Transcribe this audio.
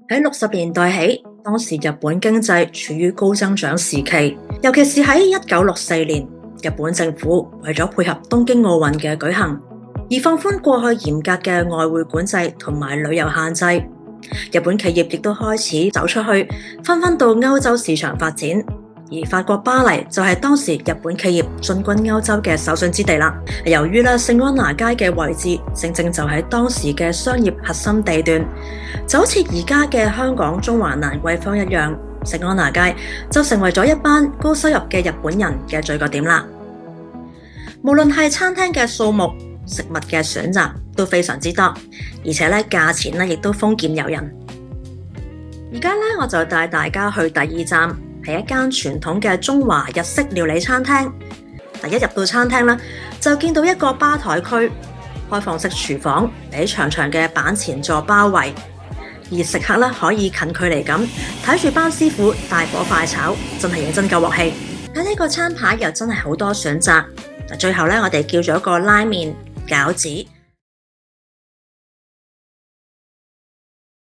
喺60年代起，當時日本經濟處於高增長時期，尤其是喺1964年，日本政府為咗配合東京奧運嘅舉行，而放寬過去嚴格嘅外匯管制同埋旅遊限制。日本企業亦都開始走出去，紛紛到歐洲市場發展。而法國巴黎就係當時日本企業進軍歐洲嘅首選之地啦。由於聖安娜街嘅位置正正就喺當時嘅商業核心地段，就好似而家嘅香港中環蘭桂坊一樣，聖安娜街就成為咗一班高收入嘅日本人嘅聚腳點啦。無論係餐廳嘅數目、食物嘅選擇都非常之多，而且價錢亦都豐儉由人。而家我就帶大家去第2站，係一間傳統嘅中華日式料理餐廳。一入到餐廳就見到一個吧台區，開放式廚房俾長長嘅板前座包圍，而食客可以近距離咁睇住班師傅大火快炒，真係認真夠鑊氣。喺呢個餐牌又真係好多選擇。最後我哋叫咗個拉麵、餃子